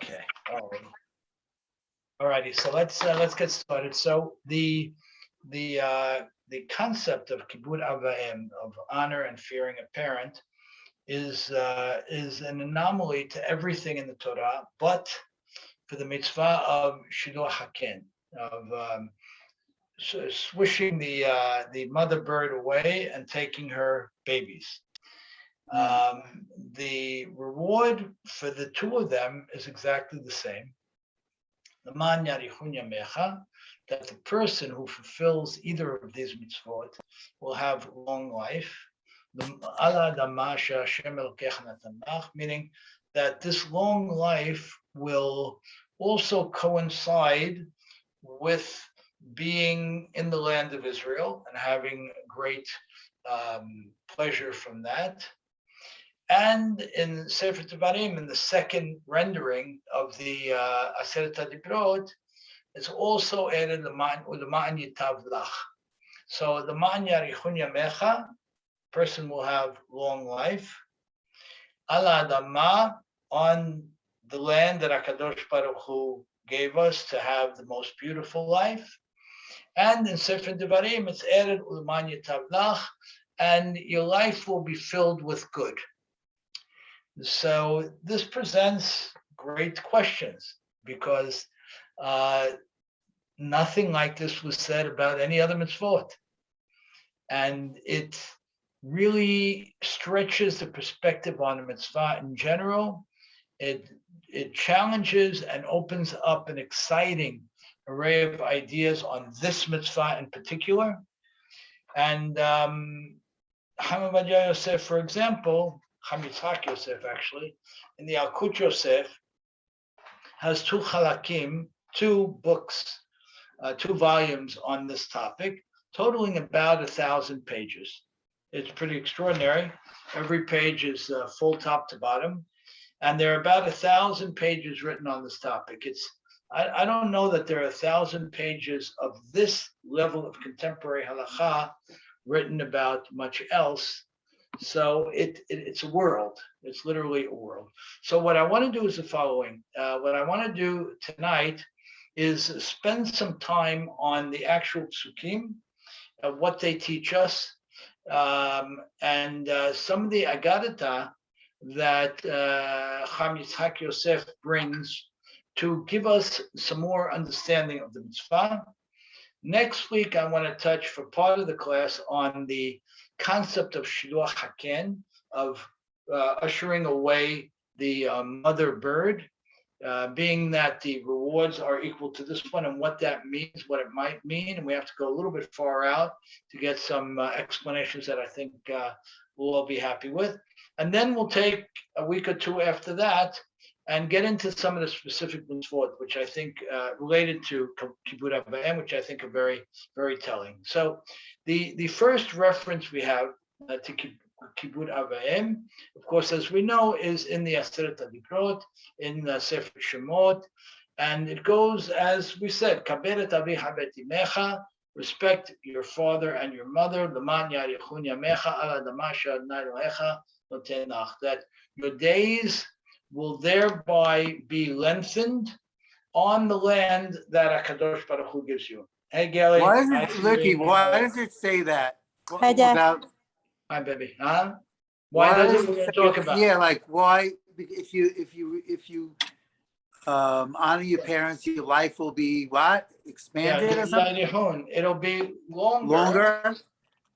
Okay. All righty. So let's get started. So the concept of kibud avaim, of honor and fearing a parent, is an anomaly to everything in the Torah, but for the mitzvah of shidur haken, of swishing the mother bird away and taking her babies. The reward for the two of them is exactly the same. That the person who fulfills either of these mitzvot will have long life. Meaning that this long life will also coincide with being in the land of Israel and having great pleasure from that. And in Sefer Devarim, in the second rendering of the Aseret HaDibrot, it's also added the Ma'an Yitav Lach. So the Ma'an Yarichun Yamecha, person will have long life. Ala Adama, on the land that HaKadosh Baruch Hu gave us to have the most beautiful life. And in Sefer Devarim, it's added U'Man Yitav Lach, and your life will be filled with good. So this presents great questions because nothing like this was said about any other mitzvot. And it really stretches the perspective on the mitzvah in general. It challenges and opens up an exciting array of ideas on this mitzvah in particular. And Chacham Ovadia Yosef, for example, Chacham Yitzchak Yosef actually, in the Alkut Yosef, has two halakim, two books, two volumes on this topic, totaling about 1,000 pages. It's pretty extraordinary. Every page is full top to bottom, and there are about 1,000 pages written on this topic. I don't know that there are 1,000 pages of this level of contemporary halacha written about much else. So it's a world. It's literally a world. So what I want to do is the following. What I want to do tonight is spend some time on the actual psukim, what they teach us, and some of the agadata that Chacham Yitzchak Yosef brings to give us some more understanding of the mitzvah. Next week, I want to touch for part of the class on the concept of shidur haken, of ushering away the mother bird, being that the rewards are equal to this one, and what that means, what it might mean. And we have to go a little bit far out to get some explanations that I think we'll all be happy with. And then we'll take a week or two after that and get into some of the specific mitzvot, which I think related to Kibud Avayim, which I think are very, very telling. So the first reference we have to Kibud Avayim, of course, as we know, is in the Aseret HaDibrot, in the Sefer Shemot, and it goes, as we said, Kabed et avicha v'et imecha, respect your father and your mother, L'man yarichun yamecha al adama she'Adonai Elohecha noten lach, that your days will thereby be lengthened on the land that HaKadosh Baruch Hu gives you. Hey, Gaily. Why does it, Ricky, why does it say that? Hi, Dad. Without, Hi, baby. Huh? Why does it? We're going to talk about. Yeah, like why? If you honor your parents, your life will be what? Expanded or something? It'll be longer,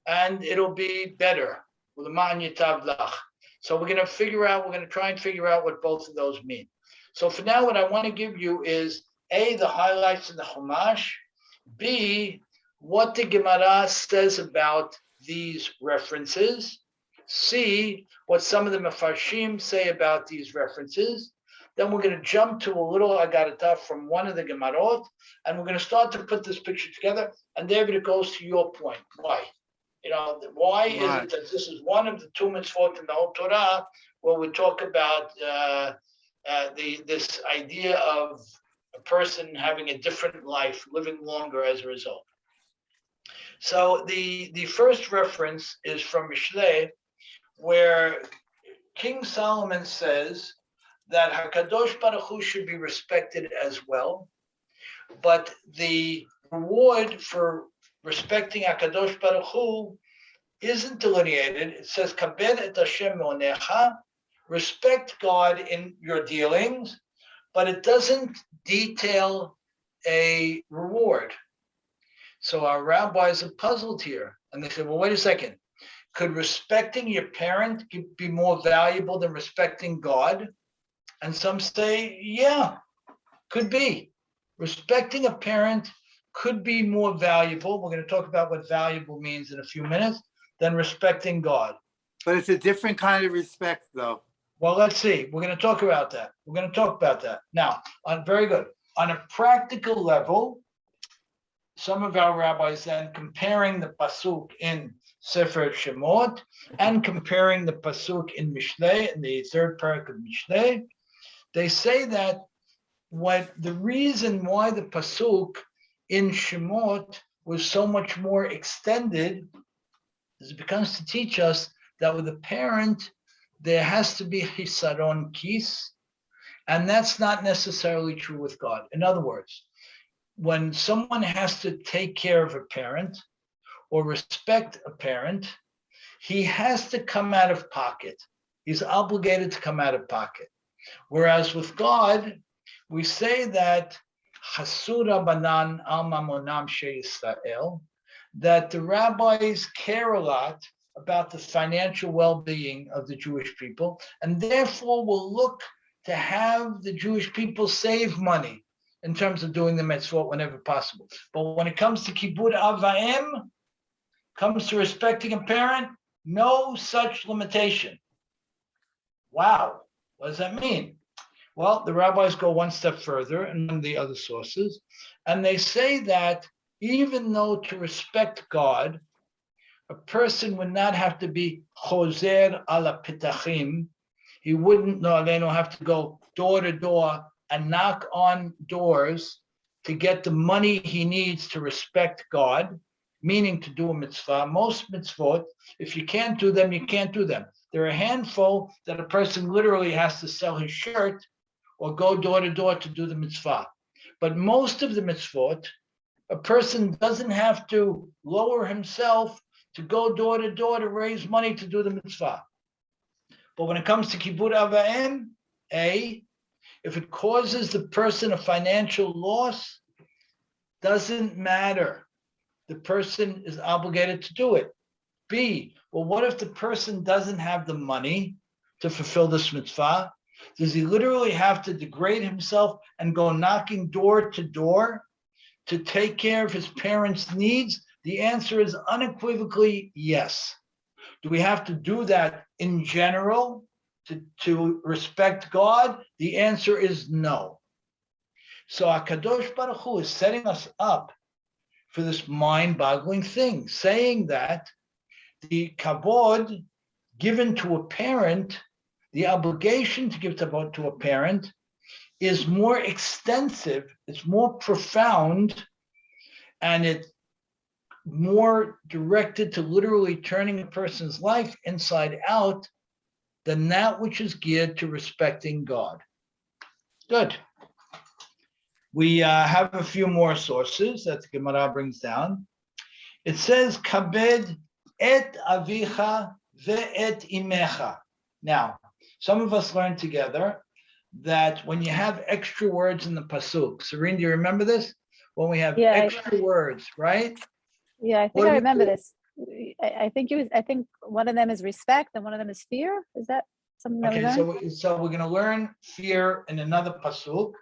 and it'll be better. L'man yitav lach. So we're going to try and figure out what both of those mean. So for now, what I want to give you is A, the highlights in the Chumash, B, what the Gemara says about these references, C, what some of the Mefarshim say about these references. Then we're going to jump to a little Agadata from one of the Gemarot, and we're going to start to put this picture together. And David, it goes to your point. Why? Why is it that this is one of the two mitzvot in the whole Torah where we talk about this idea of a person having a different life, living longer as a result? So the first reference is from Mishlei, where King Solomon says that Hakadosh Baruch Hu should be respected as well, but the reward for respecting Hakadosh Baruch Hu isn't delineated. It says Kabed et Hashem monecha, respect God in your dealings, but it doesn't detail a reward. So our rabbis are puzzled here, and they say, well, wait a second. Could respecting your parent be more valuable than respecting God? And some say, yeah, could be. Respecting a parent could be more valuable. We're going to talk about what valuable means in a few minutes than respecting God. But it's a different kind of respect, though. Well, let's see. We're going to talk about that. Now, very good. On a practical level, some of our rabbis then comparing the pasuk in Sefer Shemot and comparing the pasuk in Mishlei, in the third parak of Mishlei, they say that the reason why the pasuk in Shemot was so much more extended is it becomes to teach us that with a parent, there has to be hisaron kis, and that's not necessarily true with God. In other words, when someone has to take care of a parent or respect a parent, he has to come out of pocket. He's obligated to come out of pocket. Whereas with God, we say that Hasura banan al mamonam she Yisrael, that the rabbis care a lot about the financial well-being of the Jewish people, and therefore will look to have the Jewish people save money in terms of doing the mitzvot whenever possible. But when it comes to Kibud Avaim, comes to respecting a parent, no such limitation. Wow, what does that mean? Well, the rabbis go one step further in the other sources, and they say that even though to respect God, a person would not have to be choser ala pitachim. He wouldn't have to go door to door and knock on doors to get the money he needs to respect God, meaning to do a mitzvah. Most mitzvot, if you can't do them, you can't do them. There are a handful that a person literally has to sell his shirt or go door to door to do the mitzvah. But most of the mitzvot, a person doesn't have to lower himself to go door to door to raise money to do the mitzvah. But when it comes to Kibud Avaim, if it causes the person a financial loss, doesn't matter. The person is obligated to do it. B, well, what if the person doesn't have the money to fulfill this mitzvah? Does he literally have to degrade himself and go knocking door to door to take care of his parents' needs? The answer is unequivocally yes. Do we have to do that in general to respect God? The answer is no. So HaKadosh Baruch Hu is setting us up for this mind-boggling thing, saying that the kabod given to a parent, the obligation to give kabod to a parent, is more extensive, it's more profound, and it's more directed to literally turning a person's life inside out than that which is geared to respecting God. Good. We have a few more sources that the Gemara brings down. It says, Kabed et avicha ve'et imecha. Now, some of us learned together that when you have extra words in the pasuk, Serene, do you remember this? When we have extra words, right? Yeah, I think I remember this. I think one of them is respect and one of them is fear. Is that something that we learned? So we're going to learn fear in another pasuk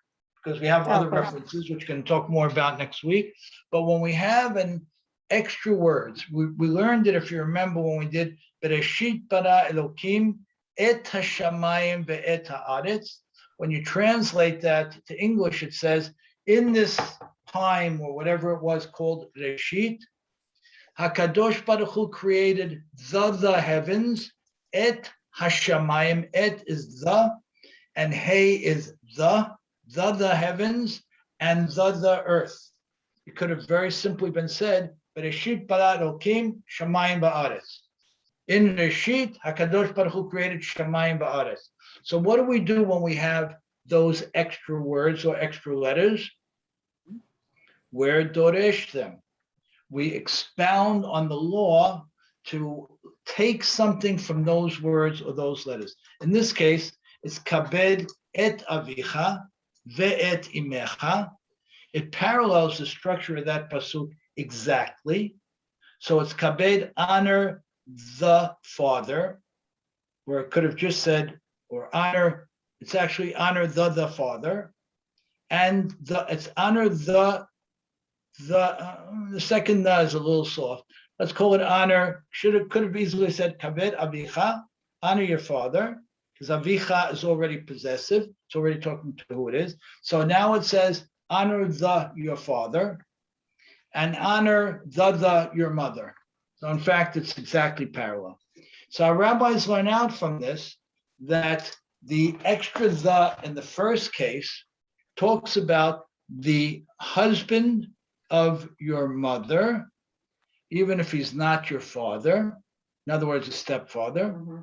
because we have other references which we're going to talk more about next week. But when we have an extra words, we learned it, if you remember, when we did Bereshit bara Elokim et hashamayim ve'et haaretz. When you translate that to English, it says, in this time, or whatever it was called Reshit, HaKadosh Baruch Hu created the heavens, et hashamayim, et is the, and hey is the heavens, and the earth. It could have very simply been said, Bereshit bara Elokim shamayim ba'aretz. In Reshit, Hakadosh Baruch Hu created Shamayim Ba'aretz. So what do we do when we have those extra words or extra letters? We're doresh them. We expound on the law to take something from those words or those letters. In this case, it's kabed et avicha ve'et imecha. It parallels the structure of that pasuk exactly. So it's kabed, honor the father, where it could have just said, or honor, it's actually honor the father. And it's honor the second the is a little soft. Let's call it honor. Could have easily said kabed avicha, honor your father, because avicha is already possessive. It's already talking to who it is. So now it says honor your father, and honor your mother. So in fact, it's exactly parallel. So our rabbis learn out from this that the extra the in the first case talks about the husband of your mother, even if he's not your father, in other words, a stepfather. Mm-hmm.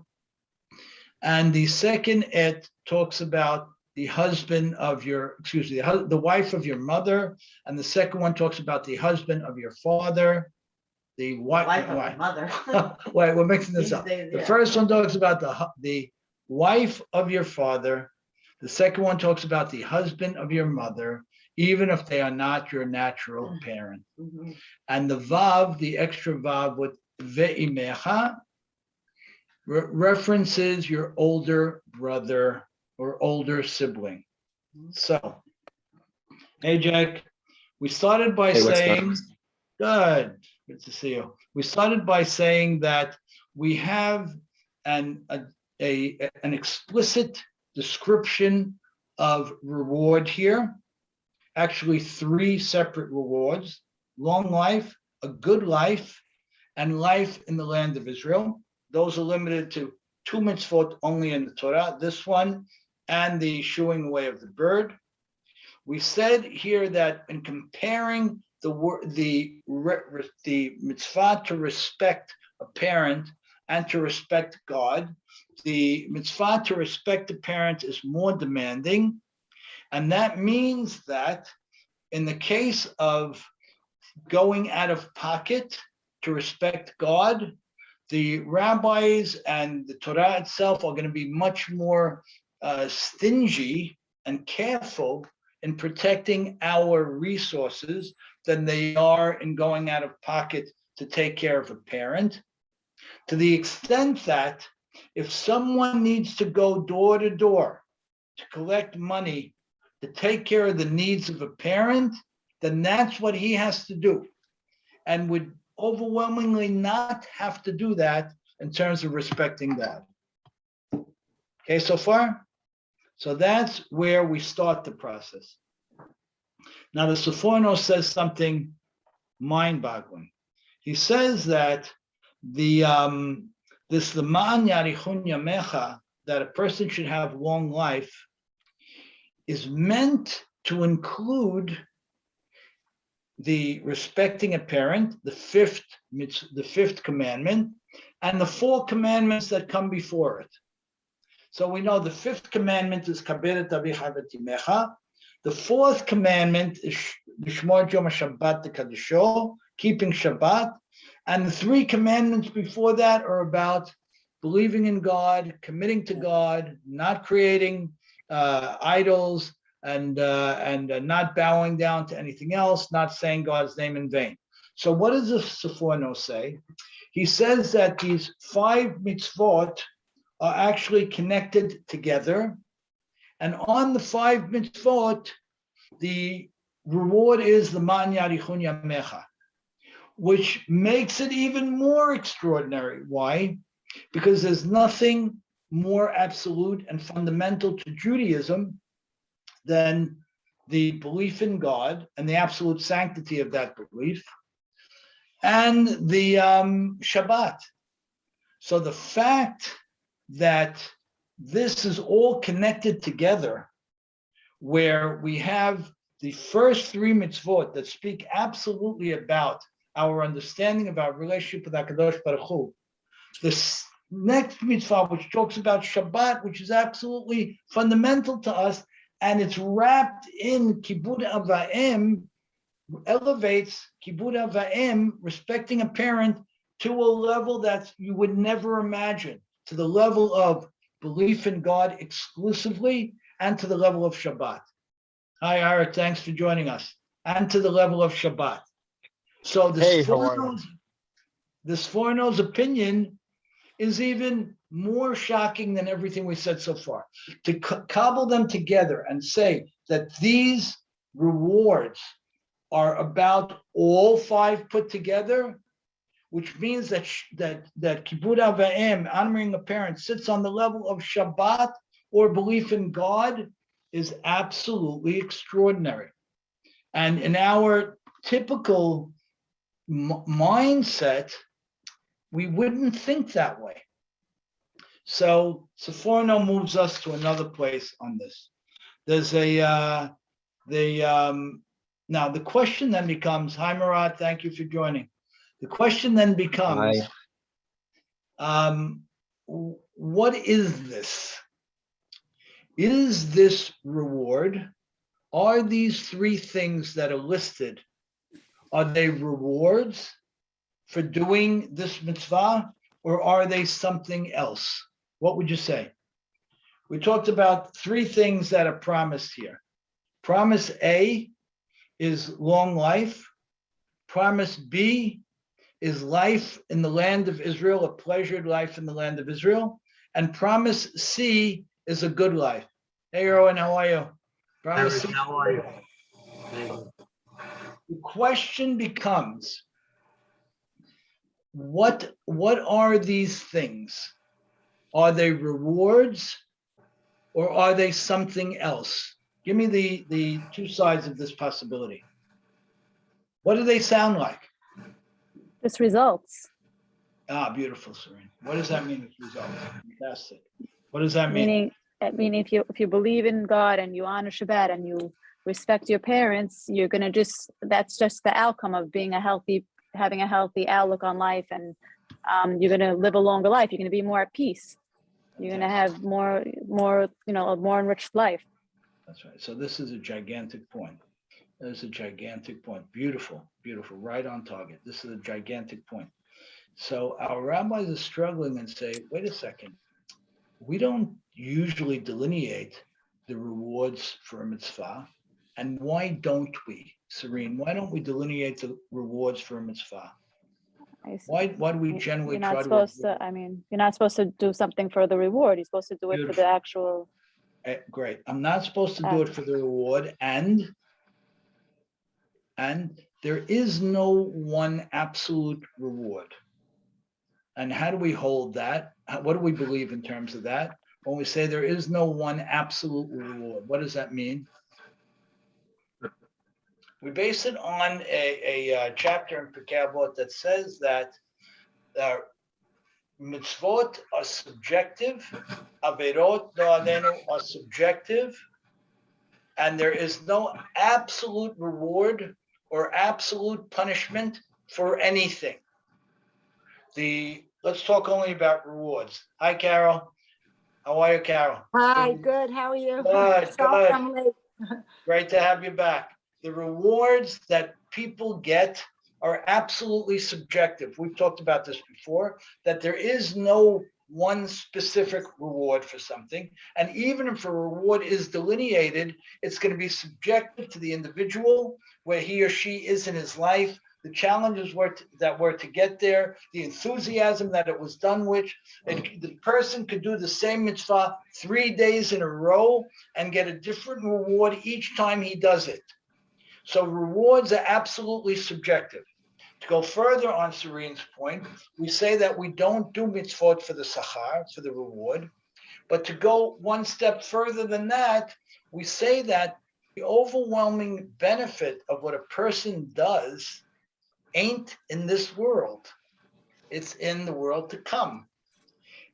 And the second it talks about the husband of your, the wife of your mother, and the second one talks about the husband of your father, the wife of your mother. Wait, we're mixing this up. The first one talks about the wife of your father. The second one talks about the husband of your mother, even if they are not your natural parent. Mm-hmm. And the vav, the extra vav with ve'imecha, references your older brother or older sibling. So, hey Jack, we started by saying, good to see you. We started by saying that we have an explicit description of reward here. Actually, 3 separate rewards: long life, a good life, and life in the land of Israel. Those are limited to 2 mitzvot only in the Torah, this one and the shooing away of the bird. We said here that in comparing the mitzvah to respect a parent and to respect God, the mitzvah to respect a parent is more demanding. And that means that in the case of going out of pocket to respect God, the rabbis and the Torah itself are going to be much more stingy and careful in protecting our resources than they are in going out of pocket to take care of a parent. To the extent that if someone needs to go door to door to collect money to take care of the needs of a parent, then that's what he has to do, and would overwhelmingly not have to do that in terms of respecting God. Okay, so far? So that's where we start the process. Now the Seforno says something mind-boggling. He says that this L'ma'an yarichun yamecha, that a person should have long life, is meant to include the respecting a parent, the fifth commandment, and the 4 commandments that come before it. So we know the 5th commandment is kabed avicha v'timecha. The 4th commandment is l'shmor yom Shabbat l'kadisho, keeping Shabbat, and the 3 commandments before that are about believing in God, committing to God, not creating idols, and not bowing down to anything else, not saying God's name in vain. So what does the Seforno say? He says that these 5 mitzvot are actually connected together, and on the 5 mitzvot, the reward is the man yarichun yamecha, which makes it even more extraordinary. Why? Because there's nothing more absolute and fundamental to Judaism than the belief in God and the absolute sanctity of that belief, and the Shabbat. So the fact that this is all connected together, where we have the first 3 mitzvot that speak absolutely about our understanding of our relationship with HaKadosh Baruch Hu, This next mitzvah, which talks about Shabbat, which is absolutely fundamental to us, and it's wrapped in Kibud Avayim, elevates Kibud Avayim, respecting a parent, to a level that you would never imagine, to the level of belief in God exclusively, and to the level of Shabbat. Hi, Eric, thanks for joining us. And to the level of Shabbat. So this Sforno's opinion is even more shocking than everything we said so far. To cobble them together and say that these rewards are about all five put together, which means that Kibud Avayim, honoring a parent, sits on the level of Shabbat or belief in God, is absolutely extraordinary. And in our typical mindset, we wouldn't think that way. So Sforno moves us to another place on this. There's now the question then becomes, hi Murat, thank you for joining. The question then becomes, what is this? Is this reward? Are these three things that are listed, are they rewards for doing this mitzvah, or are they something else? What would you say? We talked about three things that are promised here. Promise A is long life. Promise B is life in the land of Israel, a pleasured life in the land of Israel. And promise C is a good life. Hey, Erwin, how are you? Promise C. How are you? The question becomes, what are these things? Are they rewards or are they something else? Give me the two sides of this possibility. What do they sound like? It's results. Ah, beautiful, Serene. What does that mean? It's results. Fantastic. What does that mean? Meaning if you believe in God and you honor Shabbat and you respect your parents, you're gonna that's just the outcome of having a healthy outlook on life, and you're gonna live a longer life. You're gonna be more at peace. You're gonna have more, a more enriched life. That's right. So this is a gigantic point. There's a gigantic point. Beautiful, beautiful, right on target. This is a gigantic point. So our rabbis are struggling and say, wait a second, we don't usually delineate the rewards for a mitzvah. And why don't we, Serene? Why don't we delineate the rewards for a mitzvah? Why do we generally you're not supposed to do something for the reward. You're supposed to do it for the actual. Great. I'm not supposed to do it for the reward, and there is no one absolute reward. And how do we hold that? What do we believe in terms of that? When we say there is no one absolute reward, what does that mean? We base it on a chapter in Pirkei Avot that says that mitzvot are subjective, averot da'adenu are subjective, and there is no absolute reward or absolute punishment for anything. Let's talk only about rewards. Hi, Carol. How are you, Carol? Hi, good. How are you? Good, Sorry good. I'm late. Great to have you back. The rewards that people get are absolutely subjective. We've talked about this before, that there is no one specific reward for something. And even if a reward is delineated, it's going to be subjective to the individual, where he or she is in his life, the challenges that were to get there, the enthusiasm that it was done with. The person could do the same mitzvah 3 days in a row and get a different reward each time he does it. So rewards are absolutely subjective. To go further on Serene's point, we say that we don't do mitzvot for the sachar, for the reward, but to go one step further than that, we say that the overwhelming benefit of what a person does ain't in this world. It's in the world to come.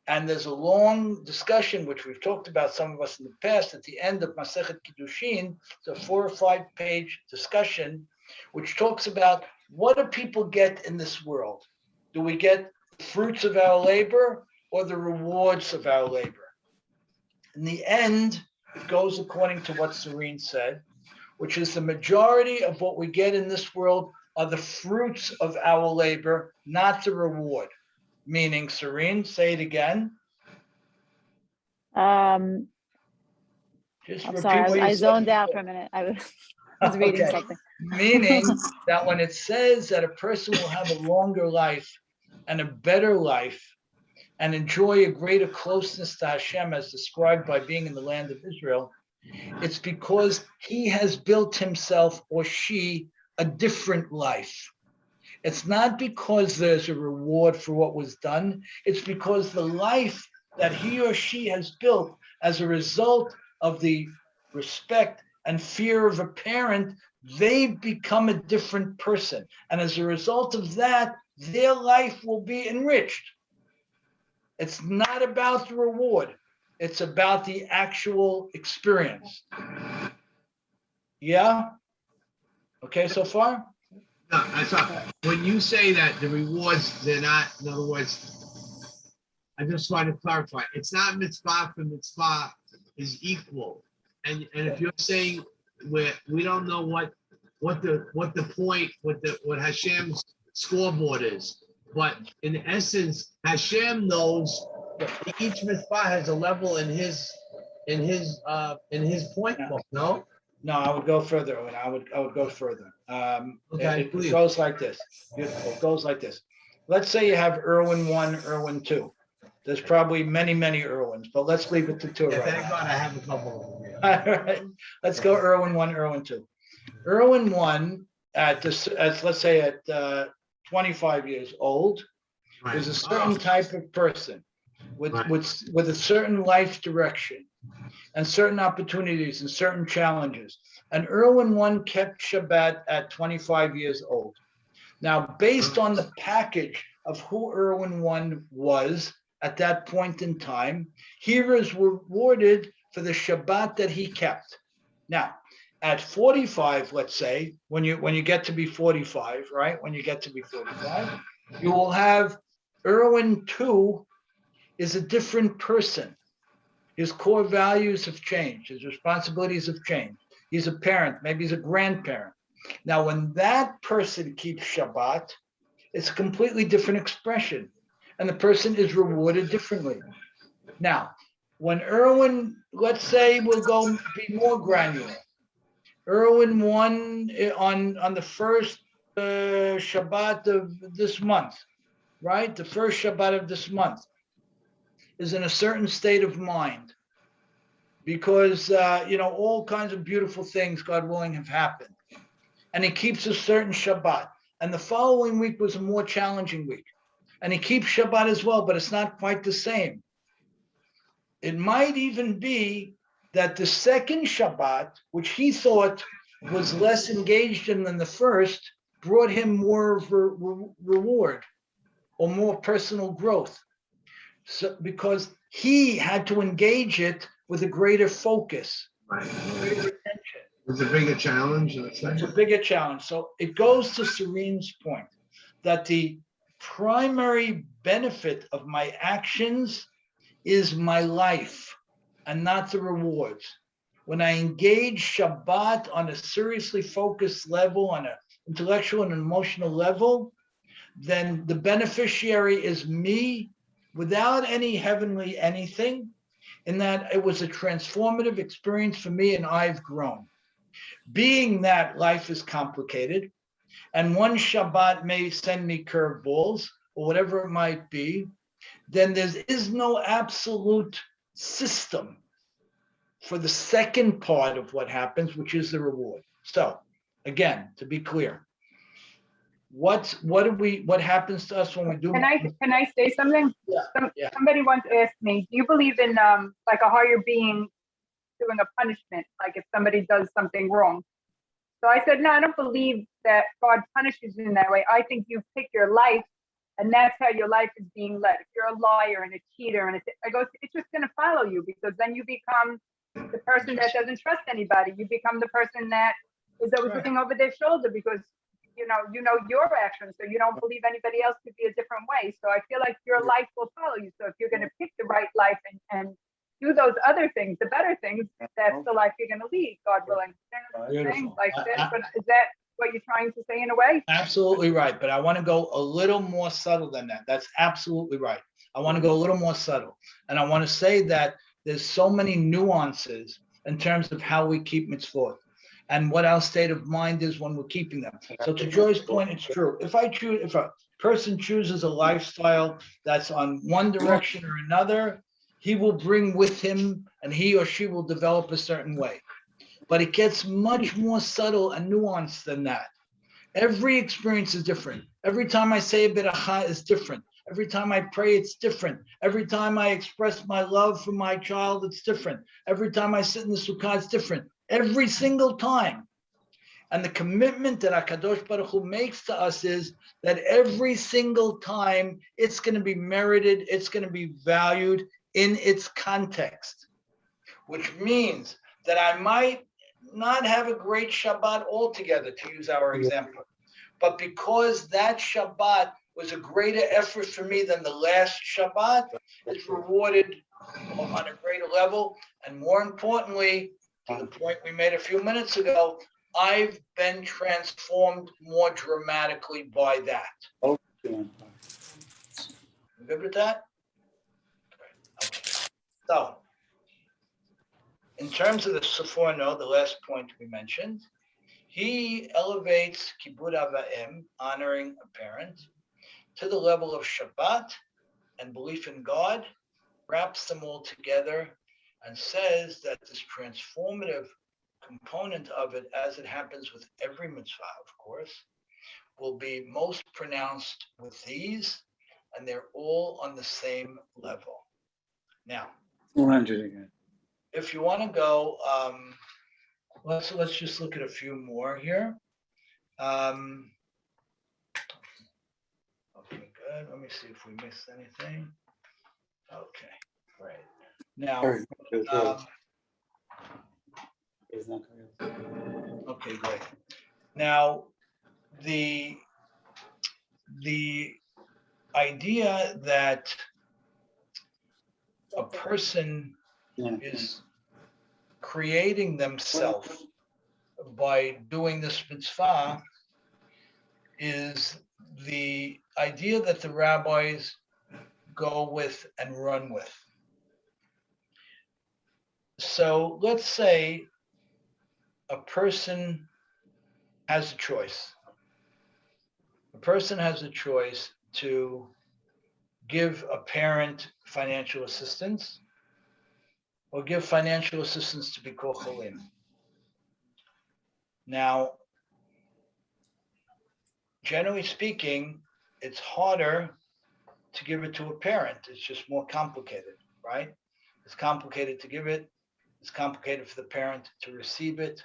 And there's a long discussion, which we've talked about, some of us in the past, at the end of Masechet Kiddushin. It's a 4 or 5 page discussion, which talks about what do people get in this world? Do we get fruits of our labor or the rewards of our labor. In the end, it goes according to what Serene said, which is the majority of what we get in this world are the fruits of our labor, not the reward. Meaning, Serene, say it again. Just I'm repeat sorry, what you I said zoned out before. for a minute. I was reading Okay. something. Meaning that when it says that a person will have a longer life and a better life and enjoy a greater closeness to Hashem as described by being in the land of Israel, it's because he has built himself or she a different life. It's not because there's a reward for what was done. It's because the life that he or she has built as a result of the respect and fear of a parent, they become a different person. And as a result of that, their life will be enriched. It's not about the reward. It's about the actual experience. Yeah? Okay, so far? No, I thought when you say that the rewards, they're not, in other words, I just want to clarify, it's not mitzvah for mitzvah is equal. And if you're saying we don't know what the point, what Hashem's scoreboard is, but in essence, Hashem knows that each mitzvah has a level in his point book, no? No, I would go further. I would go further. Okay, It please. goes like this. Beautiful. It goes like this. Let's say you have Irwin 1, Irwin 2. There's probably many, many Irwins, but let's leave it to 2 Yeah, right thank now. God I have a couple of them. All right. Let's go Irwin 1, Irwin 2. Irwin 1 at this, let's say at 25 years old, was a certain type of person with a certain life direction and certain opportunities and certain challenges. And Irwin 1 kept Shabbat at 25 years old. Now, based on the package of who Irwin 1 was at that point in time, he was rewarded for the Shabbat that he kept. Now, at 45, let's say, when you get to be 45, right? When you get to be 45, you will have Irwin 2 is a different person. His core values have changed. His responsibilities have changed. He's a parent, maybe he's a grandparent. Now, when that person keeps Shabbat, it's a completely different expression, and the person is rewarded differently. Now, when Irwin, let's say we'll go be more granular. Irwin 1 on the first Shabbat of this month, right? The first Shabbat of this month is in a certain state of mind because, all kinds of beautiful things, God willing, have happened. And he keeps a certain Shabbat. And the following week was a more challenging week. And he keeps Shabbat as well, but it's not quite the same. It might even be that the second Shabbat, which he thought was less engaged in than the first, brought him more of a reward or more personal growth. So, because he had to engage it with a greater focus, Right. greater attention. It's a bigger challenge. It's a bigger challenge. So it goes to Serene's point that the primary benefit of my actions is my life and not the rewards. When I engage Shabbat on a seriously focused level, on an intellectual and emotional level, then the beneficiary is me without any heavenly anything, in that it was a transformative experience for me and I've grown. Being that life is complicated, and one Shabbat may send me curveballs or whatever it might be, then there is no absolute system for the second part of what happens, which is the reward. So, again, to be clear, what happens to us when we do? Can I say something? Yeah. Somebody once asked me, do you believe in like a higher being doing a punishment, like if somebody does something wrong? So I said, no, I don't believe that God punishes you in that way. I think you pick your life, and that's how your life is being led. If you're a liar and a cheater, I go, it's just going to follow you, because then you become the person that doesn't trust anybody. You become the person that is always looking over their shoulder, because you know your actions, so you don't believe anybody else could be a different way. So I feel like your life will follow you. So if you're going to pick the right life and do those other things, the better things, that's the life you're going to lead, God willing. Beautiful. Like that. But is that what you're trying to say in a way? Absolutely right. But I want to go a little more subtle than that. That's absolutely right. I want to go a little more subtle. And I want to say that there's so many nuances in terms of how we keep mitzvot and what our state of mind is when we're keeping them. So to Joy's point, it's true. If a person chooses a lifestyle that's on one direction or another, he will bring with him and he or she will develop a certain way. But it gets much more subtle and nuanced than that. Every experience is different. Every time I say a beracha is different. Every time I pray, it's different. Every time I express my love for my child, it's different. Every time I sit in the sukkah, it's different. Every single time. And the commitment that HaKadosh Baruch Hu makes to us is that every single time it's going to be merited, it's going to be valued in its context, which means that I might not have a great Shabbat altogether, to use our example. But because that Shabbat was a greater effort for me than the last Shabbat, it's rewarded on a greater level. And more importantly, to the point we made a few minutes ago, I've been transformed more dramatically by that. You good with that? Okay. So, in terms of the Sephorno, the last point we mentioned, he elevates Kibud Avayim, honoring a parent, to the level of Shabbat and belief in God, wraps them all together and says that this transformative component of it, as it happens with every mitzvah, of course, will be most pronounced with these, and they're all on the same level. Now, 400 again. if you want to go, let's just look at a few more here. Okay, good. Let me see if we missed anything. Okay, great. Now, okay, great. Now, the idea that a person is creating themselves by doing this mitzvah is the idea that the rabbis go with and run with. So let's say a person has a choice. A person has a choice to give a parent financial assistance or give financial assistance to Bikor Cholim. Now, generally speaking, it's harder to give it to a parent. It's just more complicated, right? It's complicated to give it. It's complicated for the parent to receive it.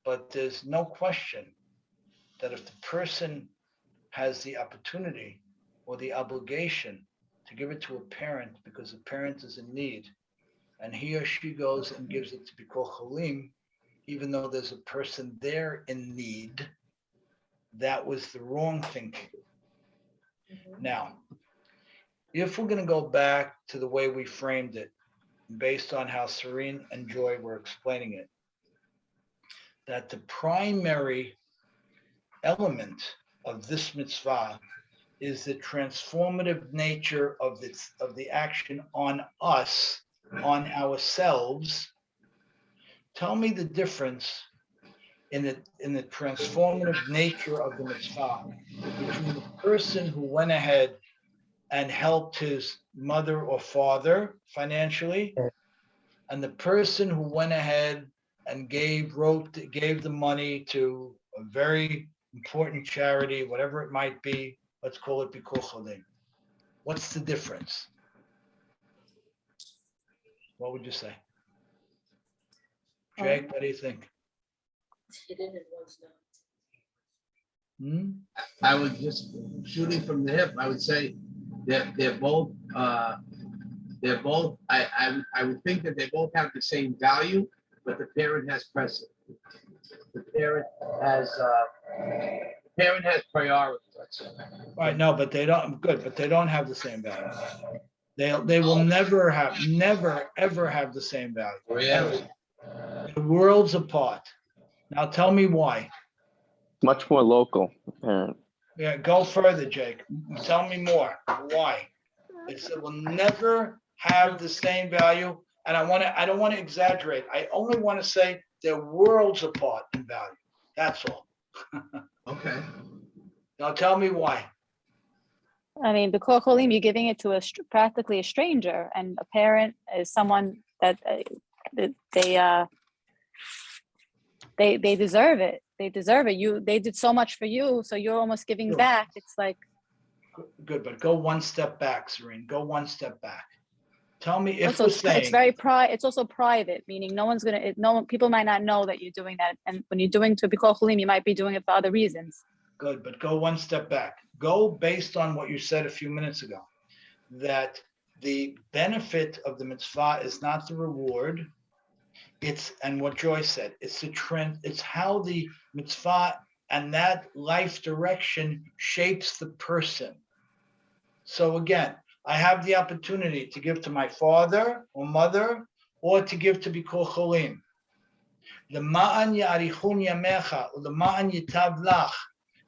But there's no question that if the person has the opportunity or the obligation to give it to a parent because the parent is in need, and he or she goes and gives it to Bikor Cholim, even though there's a person there in need, that was the wrong thing to do. Now, if we're going to go back to the way we framed it, based on how Serene and Joy were explaining it, that the primary element of this mitzvah is the transformative nature of the action on us, on ourselves. Tell me the difference in the transformative nature of the mitzvah between the person who went ahead and helped his mother or father financially, and the person who went ahead and gave the money to a very important charity, whatever it might be. Let's call it Bikor Cholim. What's the difference? What would you say? Jake, what do you think? I would just, shooting from the hip, I would say that they're both, I would think that they both have the same value, but the parent has precedent. the parent has priority, let's say. Right, no, but they don't, good, but they don't have the same value. They will never, ever have the same value. Really? They're worlds apart. Now tell me why. Much more local, parent. Yeah, go further, Jake. Tell me more. Why? It will never have the same value. And I don't want to exaggerate. I only want to say they're worlds apart in value. That's all. Okay. Now tell me why. I mean, b'kol cholim, you're giving it to practically a stranger, and a parent is someone that they deserve it. They deserve it. They did so much for you, so you're almost giving Sure. back. It's like, Good, but go one step back, Serene. Go one step back. Tell me if also we're it's saying, very it's also private, meaning people might not know that you're doing that, and when you're doing to b'kol cholim, you might be doing it for other reasons. good, but go one step back. Go based on what you said a few minutes ago, that the benefit of the mitzvah is not the reward. And what Joy said, it's the trend. It's how the mitzvah and that life direction shapes the person. So again, I have the opportunity to give to my father or mother, or to give to b'kol cholim. The ma'an ya'arichun yamecha, or the ma'an yitav lach.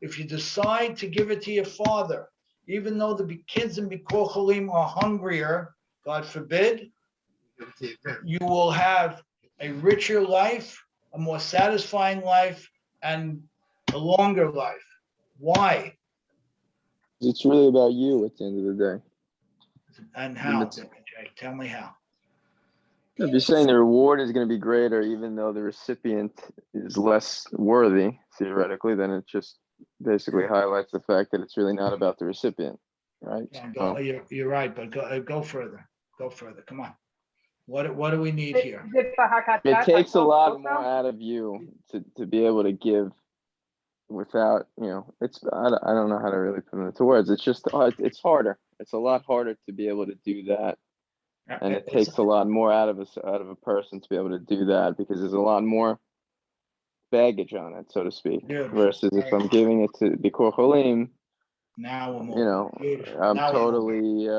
If you decide to give it to your father, even though the kids in b'kol cholim are hungrier, God forbid, you will have a richer life, a more satisfying life, and a longer life. Why? It's really about you at the end of the day. And how, Jake? Tell me how. If you're saying the reward is going to be greater, even though the recipient is less worthy, theoretically, then it just basically highlights the fact that it's really not about the recipient, right? Yeah, you're right, but go further. Go further. Come on. What do we need here? It takes a lot more out of you to be able to give without, I don't know how to really put it into words. It's just, it's harder. It's a lot harder to be able to do that. And it takes a lot more out of a person to be able to do that, because there's a lot more baggage on it, so to speak. Beautiful. Versus if I'm giving it to b'kol cholim, Now we're moving. I'm Now we're totally,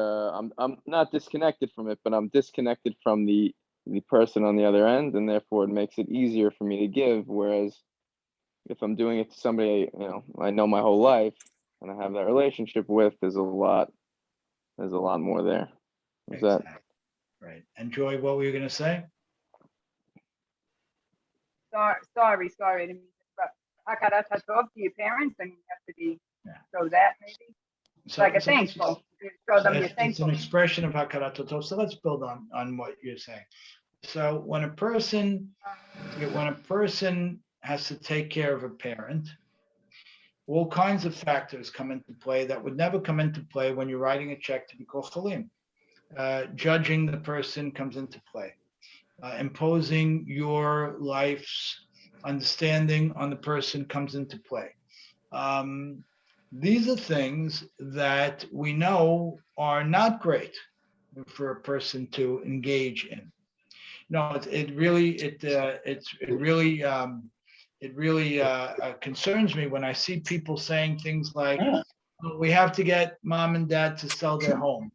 I'm not disconnected from it, but I'm disconnected from the person on the other end, and therefore it makes it easier for me to give. Whereas if I'm doing it to somebody, I know my whole life and I have that relationship with, there's a lot more there. Is that right? And Joy, what were you going to say? Sorry. I didn't mean to interrupt. Hakarat hatov to your parents, and you have to show that maybe. It's like a thankful. You show them you're It's thankful. an expression of hakarat hatov. So let's build on what you're saying. So when a person has to take care of a parent, all kinds of factors come into play that would never come into play when you're writing a check to b'kol cholim. Judging the person comes into play. Imposing your life's understanding on the person comes into play. These are things that we know are not great for a person to engage in. No, it really concerns me when I see people saying things like, "Oh, we have to get mom and dad to sell their home,"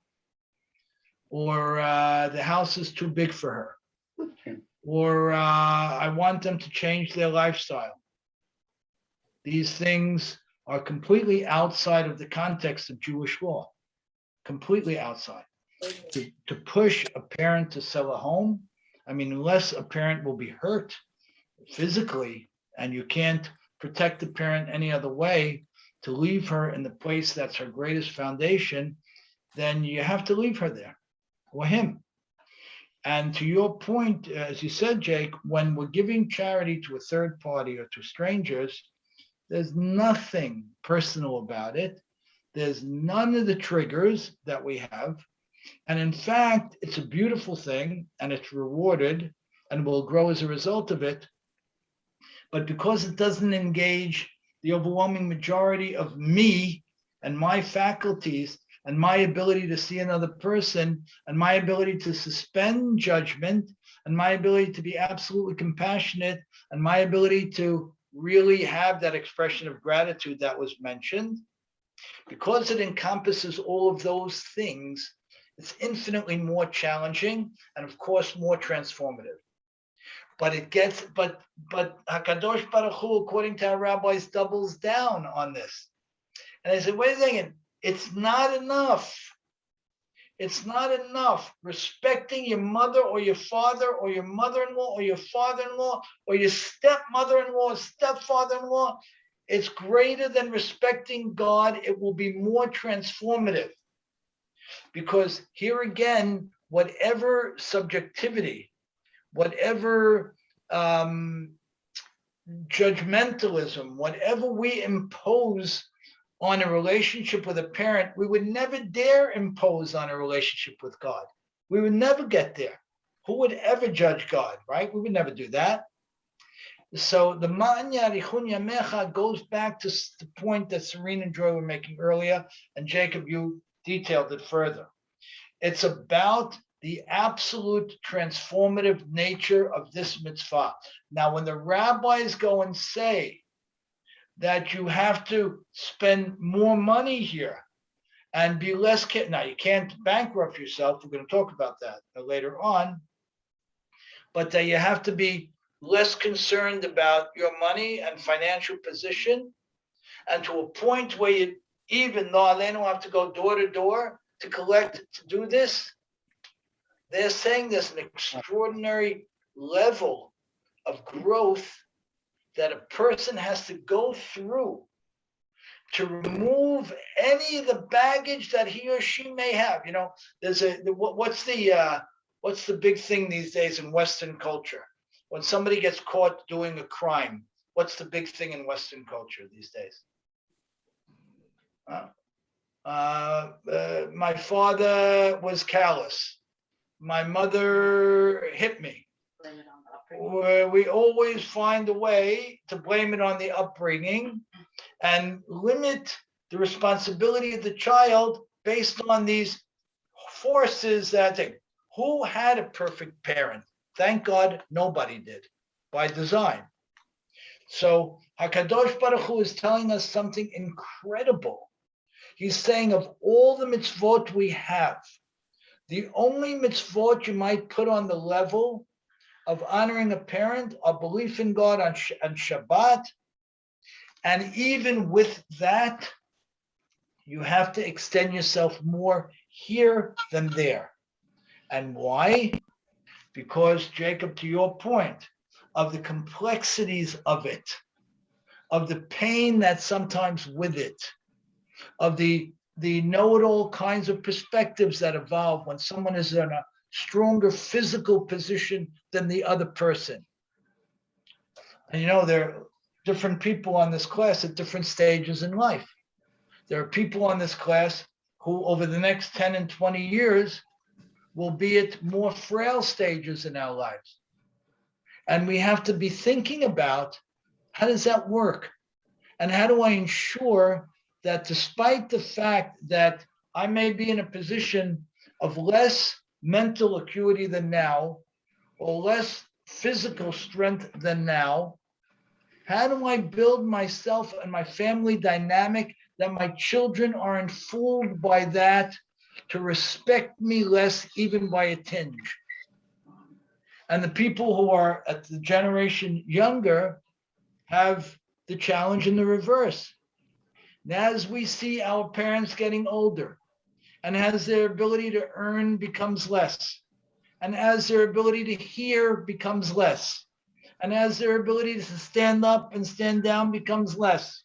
or "the house is too big for her," or "I want them to change their lifestyle." These things are completely outside of the context of Jewish law, completely outside. To push a parent to sell a home, I mean, unless a parent will be hurt physically and you can't protect the parent any other way, to leave her in the place that's her greatest foundation, then you have to leave her there, or him. And to your point, as you said, Jake, when we're giving charity to a third party or to strangers, there's nothing personal about it. There's none of the triggers that we have. And in fact, it's a beautiful thing, and it's rewarded and will grow as a result of it. But because it doesn't engage the overwhelming majority of me and my faculties and my ability to see another person and my ability to suspend judgment and my ability to be absolutely compassionate and my ability to really have that expression of gratitude that was mentioned, because it encompasses all of those things, it's infinitely more challenging and of course more transformative. But Hakadosh Baruch Hu, according to our rabbis, doubles down on this. And I said, wait a second, it's not enough. It's not enough. Respecting your mother or your father or your mother-in-law or your father-in-law or your stepmother-in-law or stepfather-in-law, it's greater than respecting God. It will be more transformative. Because here again, whatever subjectivity, whatever judgmentalism, whatever we impose on a relationship with a parent, we would never dare impose on a relationship with God. We would never get there. Who would ever judge God, right? We would never do that. So the Ma'anya Richun Yamecha goes back to the point that Serena and Joy were making earlier, and Jacob, you detailed it further. It's about the absolute transformative nature of this mitzvah. Now, when the rabbis go and say that you have to spend more money here and be less careful, now you can't bankrupt yourself. We're going to talk about that later on, but that you have to be less concerned about your money and financial position, and to a point where you, even though they don't have to go door to door to collect to do this, they're saying there's an extraordinary level of growth that a person has to go through to remove any of the baggage that he or she may have. You know, there's what's the big thing these days in Western culture? When somebody gets caught doing a crime, what's the big thing in Western culture these days? My father was callous. My mother hit me. We always find a way to blame it on the upbringing and limit the responsibility of the child based on these forces that they, who had a perfect parent? Thank God nobody did, by design. So HaKadosh Baruch Hu is telling us something incredible. He's saying of all the mitzvot we have, the only mitzvot you might put on the level of honoring a parent are belief in God on Shabbat. And even with that, you have to extend yourself more here than there. And why? Because, Jacob, to your point, of the complexities of it, of the pain that's sometimes with it, of the know-it-all kinds of perspectives that evolve when someone is in a stronger physical position than the other person. And you know, there are different people on this class at different stages in life. There are people on this class who over the next 10 and 20 years will be at more frail stages in our lives. And we have to be thinking about, how does that work? And how do I ensure that despite the fact that I may be in a position of less mental acuity than now, or less physical strength than now, how do I build myself and my family dynamic that my children are informed by that to respect me less, even by a tinge? And the people who are at the generation younger have the challenge in the reverse. Now, as we see our parents getting older, and as their ability to earn becomes less, and as their ability to hear becomes less, and as their ability to stand up and stand down becomes less,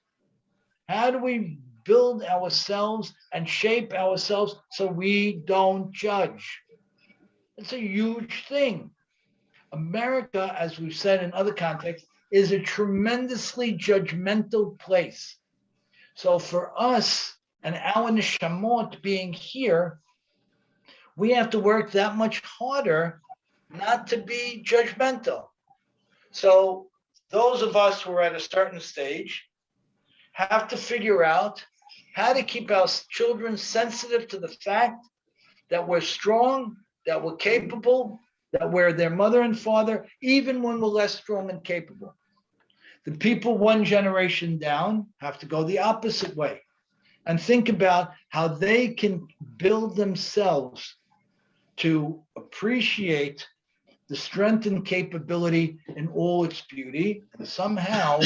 how do we build ourselves and shape ourselves so we don't judge? It's a huge thing. America, as we've said in other contexts, is a tremendously judgmental place. So for us and our neshamot being here, we have to work that much harder not to be judgmental. So those of us who are at a certain stage have to figure out how to keep our children sensitive to the fact that we're strong, that we're capable, that we're their mother and father, even when we're less strong and capable. The people one generation down have to go the opposite way and think about how they can build themselves to appreciate the strength and capability in all its beauty, and somehow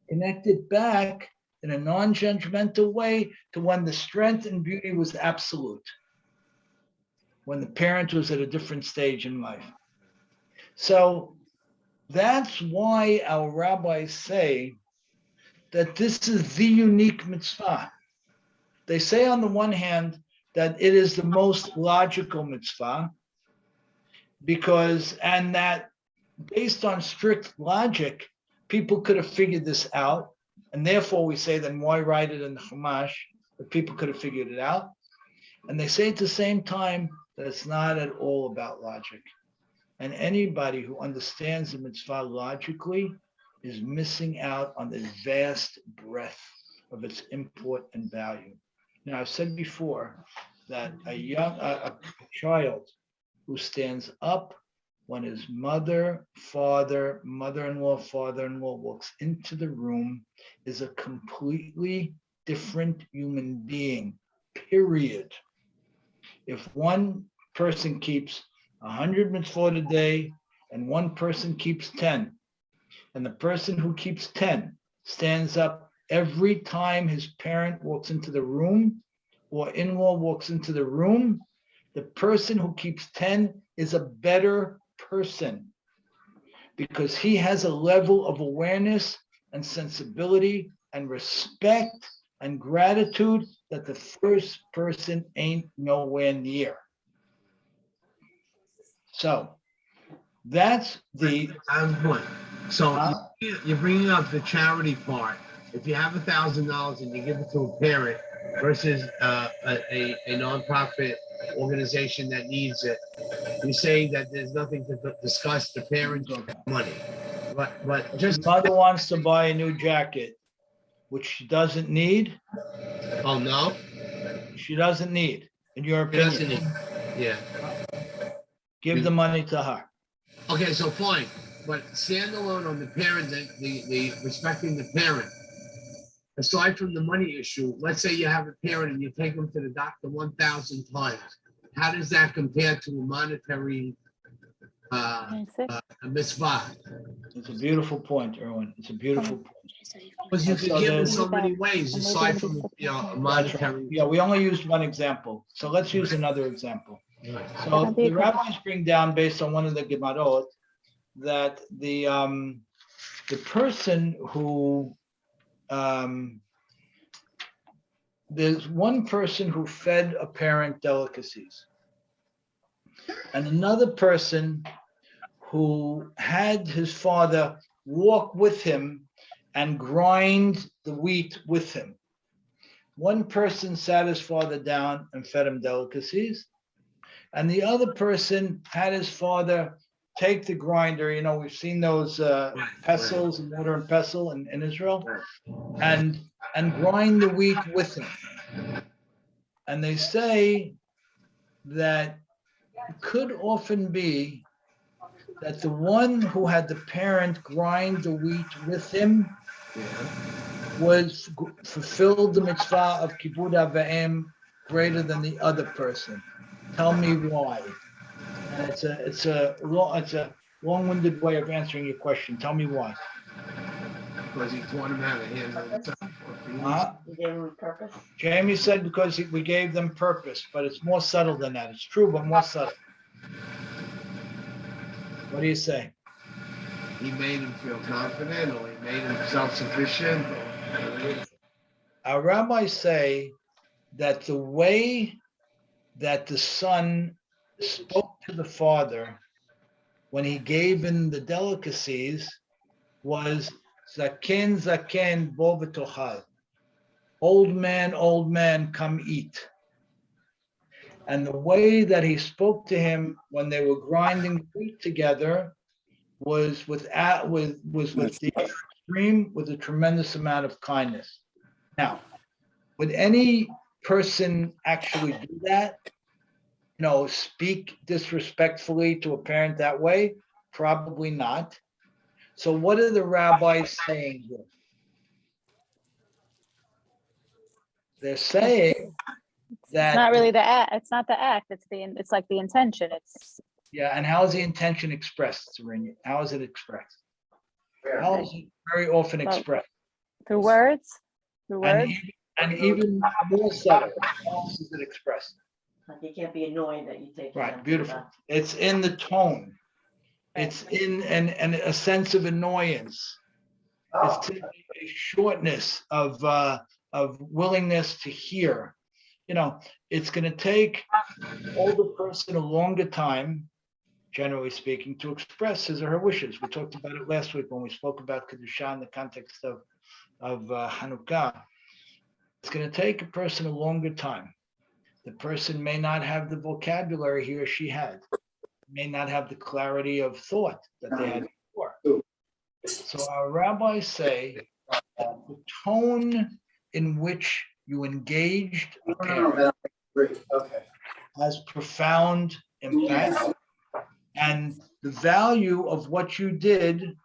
connect it back in a non-judgmental way to when the strength and beauty was absolute, when the parent was at a different stage in life. So that's why our rabbis say that this is the unique mitzvah. They say on the one hand that it is the most logical mitzvah, because, and that based on strict logic, people could have figured this out. And therefore we say, then why write it in the Chumash if people could have figured it out? And they say at the same time that it's not at all about logic. And anybody who understands the mitzvah logically is missing out on the vast breadth of its import and value. Now, I've said before that a child who stands up when his mother, father, mother-in-law, father-in-law walks into the room is a completely different human being, period. If one person keeps 100 mitzvot a day and one person keeps 10, and the person who keeps 10 stands up every time his parent walks into the room or in-law walks into the room, the person who keeps 10 is a better person because he has a level of awareness and sensibility and respect and gratitude that the first person ain't nowhere near. So that's the point. So you're bringing up the charity part. If you have $1,000 and you give it to a parent versus a nonprofit organization that needs it, you're saying that there's nothing to discuss the parents' money. But just the mother wants to buy a new jacket, which she doesn't need. Oh no, she doesn't need, in your opinion. Yeah. Give the money to her. Okay, so fine, but stand alone on the parent, the respecting the parent. Aside from the money issue, let's say you have a parent and you take them to the doctor 1,000 times. How does that compare to a monetary a mitzvah? It's a beautiful point, Erwin. It's a beautiful point. Because you can give in so many ways aside from monetary. Yeah, we only used one example. So let's use another example. So the rabbis bring down, based on one of the Gemarot, that the person who there's one person who fed a parent delicacies, and another person who had his father walk with him and grind the wheat with him. One person sat his father down and fed him delicacies, and the other person had his father take the grinder. You know, we've seen those pestles, mortar and pestle in Israel, and grind the wheat with him. And they say that it could often be that the one who had the parent grind the wheat with him was fulfilled the mitzvah of Kibud Avim greater than the other person. Tell me why. And it's a long-winded way of answering your question. Tell me why. Because he taught him how to handle it. We gave him purpose. Jamie said because we gave them purpose, but it's more subtle than that. It's true, but more subtle. What do you say? He made him feel confident, or he made him self-sufficient. Our rabbis say that the way that the son spoke to the father when he gave him the delicacies was Zaken, Zaken, bo v'tochal. Old man, come eat. And the way that he spoke to him when they were grinding the wheat together was with the extreme, with a tremendous amount of kindness. Now, Would any person actually do that? Speak disrespectfully to a parent that way? Probably not. So what are the rabbis saying here? They're saying that It's not really the act. It's not the act. It's like the intention. yeah. And how is the intention expressed, Serena? How is it expressed? How is it very often expressed? Through words. Through words. And even more subtle, how else is it expressed? Like you can't be annoyed that you take. Right, beautiful. It's in the tone. It's in a sense of annoyance. It's a shortness of willingness to hear. It's going to take the older person a longer time, generally speaking, to express his or her wishes. We talked about it last week when we spoke about Kedusha in the context of Hanukkah. It's going to take a person a longer time. The person may not have the vocabulary he or she had, may not have the clarity of thought that they had before. So our rabbis say the tone in which you engaged a parent has profound impact, and the value of what you did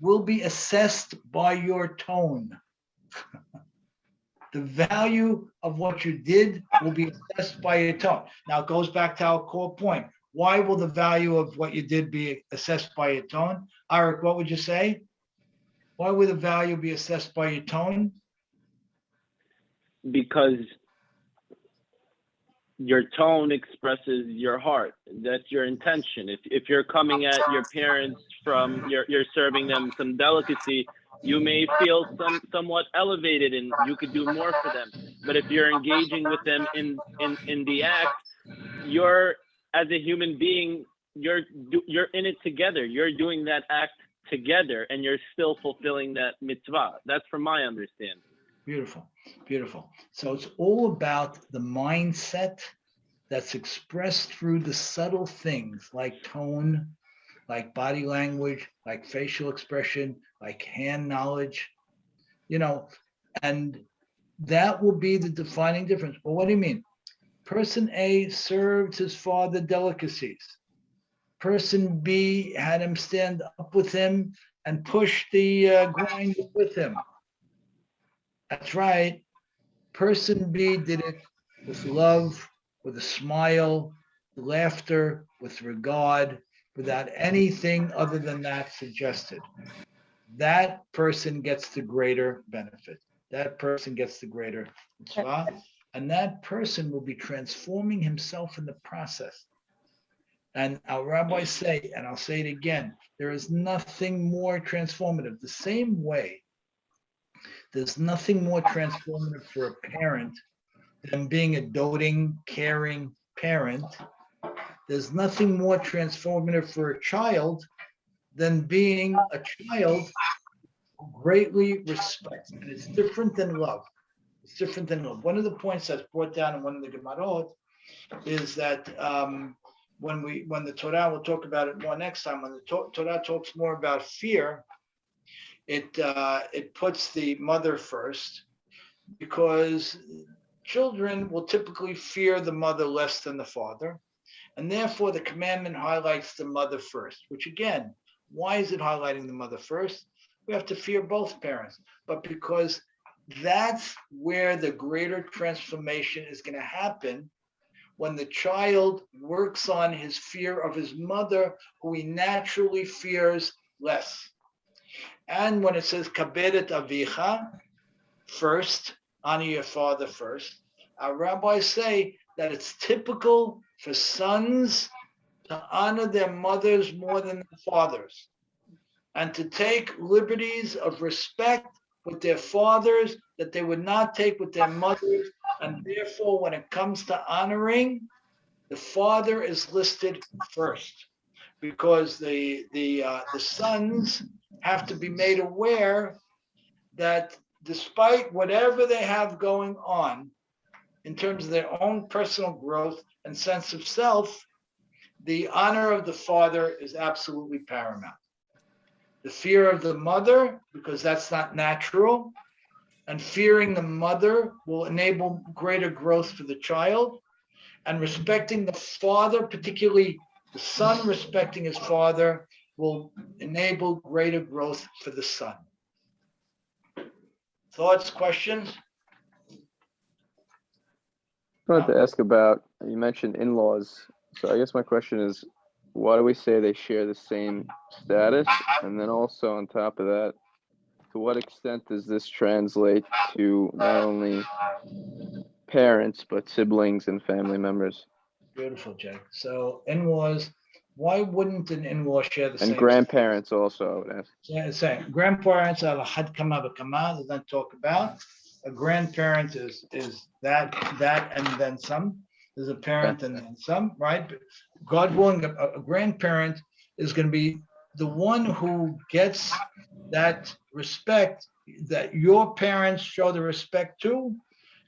will be assessed by your tone. The value of what you did will be assessed by your tone. Now it goes back to our core point. Why will the value of what you did be assessed by your tone? Arik, what would you say? Why would the value be assessed by your tone? Because your tone expresses your heart. That's your intention. If you're coming at your parents from you're serving them some delicacy, you may feel somewhat elevated and you could do more for them. But if you're engaging with them in the act, you're, as a human being, you're in it together. You're doing that act together, and you're still fulfilling that mitzvah. That's from my understanding. Beautiful, beautiful. So it's all about the mindset that's expressed through the subtle things like tone, like body language, like facial expression, like hand knowledge, and that will be the defining difference. Well, what do you mean? Person A served his father delicacies. Person B had him stand up with him and push the grinder with him. That's right. Person B did it with love, with a smile, laughter, with regard, without anything other than that suggested. That person gets the greater benefit. That person gets the greater mitzvah, and that person will be transforming himself in the process. And our rabbis say, and I'll say it again, there is nothing more transformative. The same way, there's nothing more transformative for a parent than being a doting, caring parent. There's nothing more transformative for a child than being a child who greatly respects. And it's different than love. It's different than love. One of the points that's brought down in one of the Gemarot is that when the Torah, we'll talk about it more next time, when the Torah talks more about fear, it puts the mother first, because children will typically fear the mother less than the father. And therefore, the commandment highlights the mother first, which again, why is it highlighting the mother first? We have to fear both parents, but because that's where the greater transformation is going to happen, when the child works on his fear of his mother, who he naturally fears less. And when it says kaberet avicha, first, honor your father first, our rabbis say that it's typical for sons to honor their mothers more than their fathers, and to take liberties of respect with their fathers that they would not take with their mothers. And therefore, when it comes to honoring, the father is listed first, because the sons have to be made aware that despite whatever they have going on in terms of their own personal growth and sense of self, the honor of the father is absolutely paramount. the fear of the mother, because that's not natural. And fearing the mother will enable greater growth for the child. And respecting the father, particularly the son respecting his father, will enable greater growth for the son. Thoughts, questions? I wanted to ask about, you mentioned in-laws. So I guess my question is, why do we say they share the same status? And then also on top of that, to what extent does this translate to not only parents, but siblings and family members? Beautiful, Jake. So in-laws, why wouldn't an in-law share the same? And grandparents also, I would ask. Yeah, same. Grandparents are had kama b'kama, they don't talk about. A grandparent is that and then some. There's a parent and then some, right? But God willing, a grandparent is going to be the one who gets that respect that your parents show the respect to,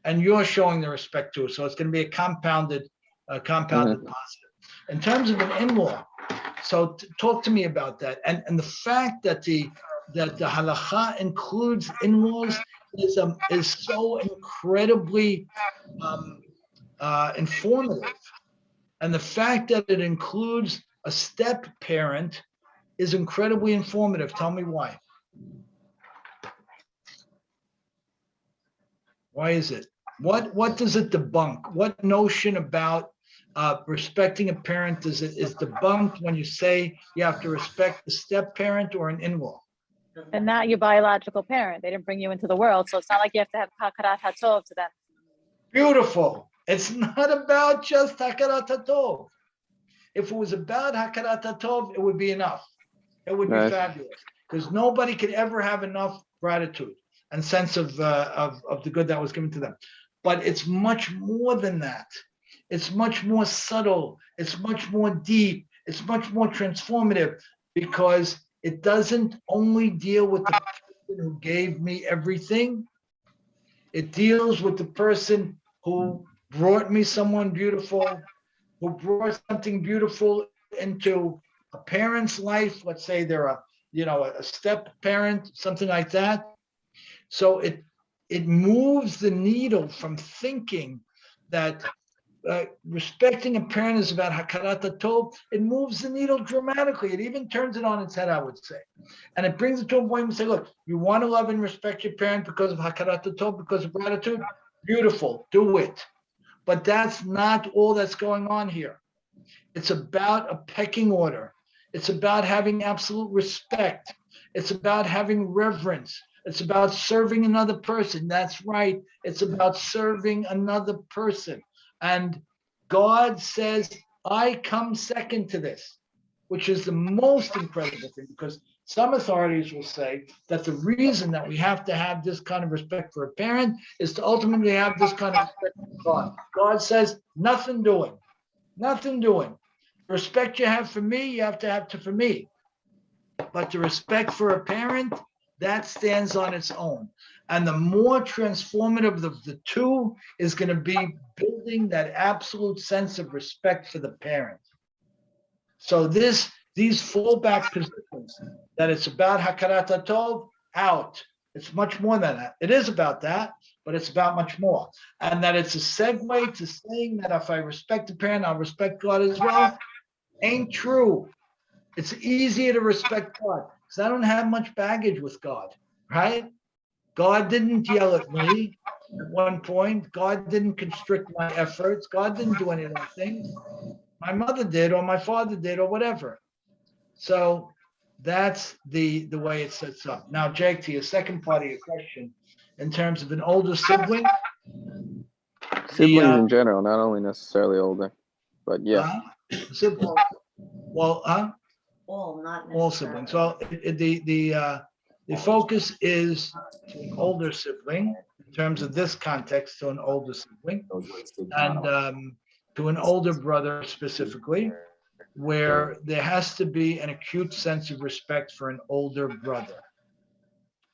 and you're showing the respect to. So it's going to be a compounded positive. In terms of an in-law, so talk to me about that. And the fact that the halacha includes in-laws is so incredibly informative. And the fact that it includes a step parent is incredibly informative. Tell me why. Why is it? What does it debunk? What notion about respecting a parent is debunked when you say you have to respect the step parent or an in-law? And not your biological parent. They didn't bring you into the world. So it's not like you have to have hakarat hatov to them. Beautiful. It's not about just hakarat hatov. If it was about hakarat hatov, it would be enough. It would be fabulous, because nobody could ever have enough gratitude and sense of the good that was given to them. But it's much more than that. It's much more subtle. It's much more deep. It's much more transformative, because it doesn't only deal with the person who gave me everything. It deals with the person who brought me someone beautiful, who brought something beautiful into a parent's life. Let's say they're a step parent, something like that. So it moves the needle from thinking that respecting a parent is about hakarat hatov. It moves the needle dramatically. It even turns it on its head, I would say. And it brings it to a point where you say, look, you want to love and respect your parent because of hakarat hatov, because of gratitude? Beautiful, do it. But that's not all that's going on here. It's about a pecking order. It's about having absolute respect. It's about having reverence. It's about serving another person. That's right. It's about serving another person. And God says, I come second to this, which is the most incredible thing, because some authorities will say that the reason that we have to have this kind of respect for a parent is to ultimately have this kind of respect for God. God says, nothing doing. Nothing doing. The respect you have for me, you have to have for me. But the respect for a parent, that stands on its own. And the more transformative of the two is going to be building that absolute sense of respect for the parent. So these fallback positions that it's about hakarat hatov, out. It's much more than that. It is about that, but it's about much more. And that it's a segue to saying that if I respect the parent, I'll respect God as well, ain't true. It's easier to respect God because I don't have much baggage with God, right? God didn't yell at me at one point. God didn't constrict my efforts. God didn't do any of those things. My mother did, or my father did, or whatever. So that's the way it sets up. Now, Jake, to your second part of your question, in terms of an older sibling. Siblings in general, not only necessarily older, but yeah. Siblings. Well, All, not all necessarily. siblings. Well, the focus is to an older sibling in terms of this context, to an older sibling, and to an older brother specifically, where there has to be an acute sense of respect for an older brother.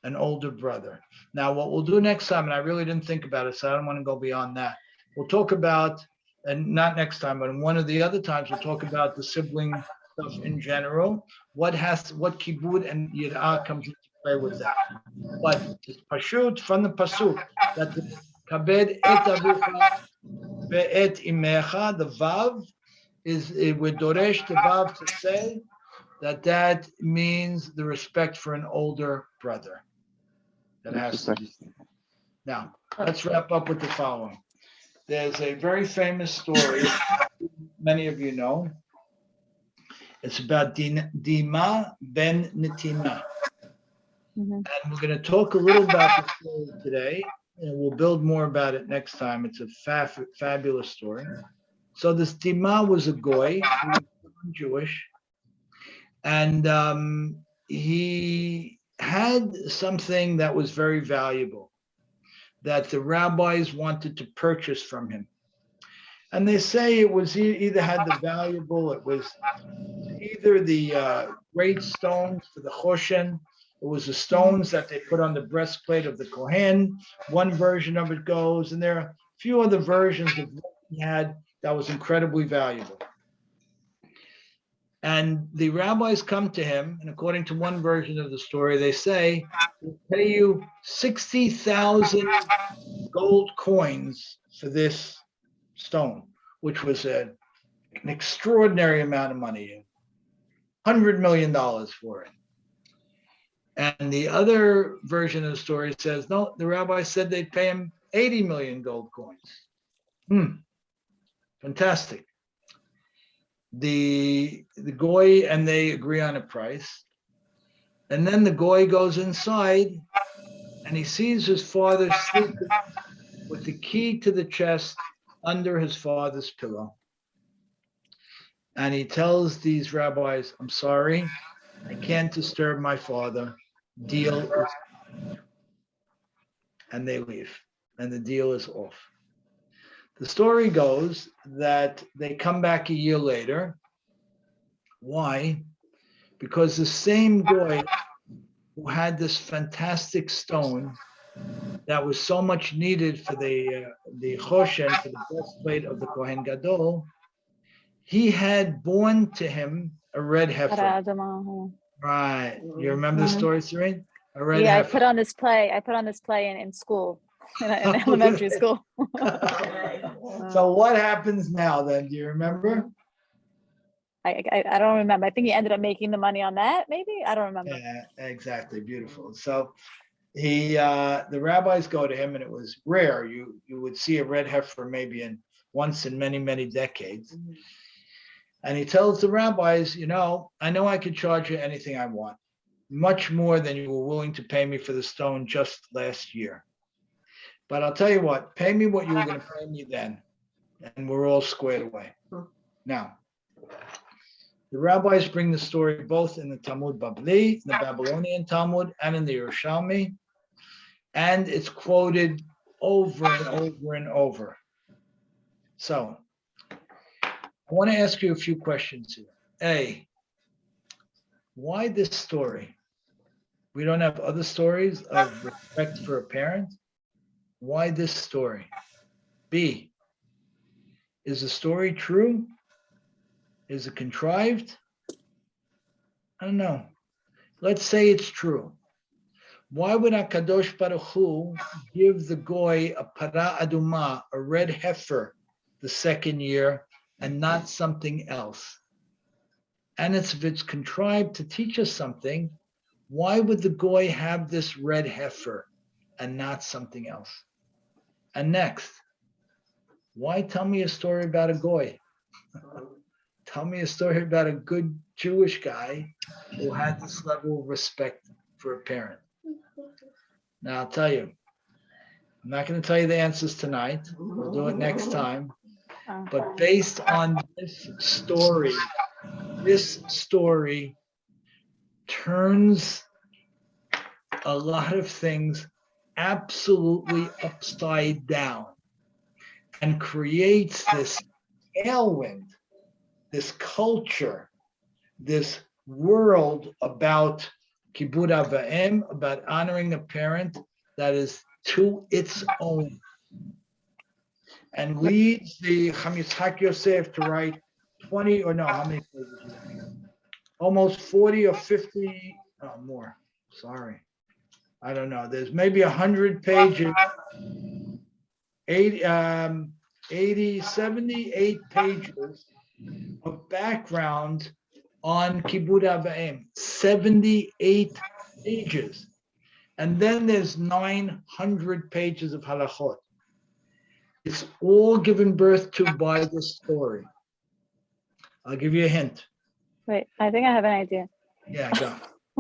An older brother. Now, what we'll do next time, and I really didn't think about it, so I don't want to go beyond that. We'll talk about, and not next time, but in one of the other times, we'll talk about the sibling stuff in general. What kibud and yirah comes into play with that? But it's pashut from the pasuk that the kabed et avicha ve'et imecha, the vav is with doresh the vav to say that means the respect for an older brother. That has to be. Now, let's wrap up with the following. There's a very famous story, many of you know. It's about Dima ben Netima. Mhm. And we're going to talk a little about the story today, and we'll build more about it next time. It's a fabulous story. So this Dima was a goy, he was Jewish, and he had something that was very valuable that the rabbis wanted to purchase from him. And they say it was either had the valuable, it was either the great stones for the Choshen, it was the stones that they put on the breastplate of the Cohen. One version of it goes, and there are a few other versions of what he had that was incredibly valuable. And the rabbis come to him, and according to one version of the story, they say, we'll pay you 60,000 gold coins for this stone, which was an extraordinary amount of money, $100 million for it. And the other version of the story says, no, the rabbi said they'd pay him 80 million gold coins. Fantastic. The goy and they agree on a price. And then the goy goes inside and he sees his father sleeping with the key to the chest under his father's pillow. And he tells these rabbis, I'm sorry, I can't disturb my father. Deal is, and they leave, and the deal is off. The story goes that they come back a year later. Why? Because the same goy who had this fantastic stone that was so much needed for the choshen, for the breastplate of the Kohen Gadol, he had born to him a red heifer. Right. You remember the story, Serene? A red heifer. I put on this play in school, in elementary school. So what happens now then? Do you remember? I don't remember. I think he ended up making the money on that, maybe? I don't remember. Yeah, exactly. Beautiful. So the rabbis go to him, and it was rare. You would see a red heifer maybe once in many, many decades. And he tells the rabbis, I know I could charge you anything I want, much more than you were willing to pay me for the stone just last year. But I'll tell you what, pay me what you were going to pay me then, and we're all squared away. Now, the rabbis bring the story both in the Talmud Babli, the Babylonian Talmud, and in the Yerushalmi, and it's quoted over and over and over. So, I want to ask you a few questions here. A, why this story? We don't have other stories of respect for a parent? Why this story? B, is the story true? Is it contrived? I don't know. Let's say it's true. Why would HaKadosh Baruch Hu give the goy a para aduma, a red heifer, the second year, and not something else? And if it's contrived to teach us something, why would the goy have this red heifer and not something else? And next, why tell me a story about a goy? Tell me a story about a good Jewish guy who had this level of respect for a parent. Now, I'll tell you, I'm not going to tell you the answers tonight. We'll do it next time. But based on this story turns a lot of things absolutely upside down and creates this tailwind, this culture, this world about Kibud Avim, about honoring a parent that is to its own, and leads the Chaim Yitzhak Yosef to write 20 or no, how many pages? almost 40 or 50, more, sorry. I don't know, there's maybe 100 pages, 78 pages of background on Kibud Avim, 78 pages. And then there's 900 pages of halachot. It's all given birth to by this story. I'll give you a hint. Wait, I think I have an idea. Yeah, go.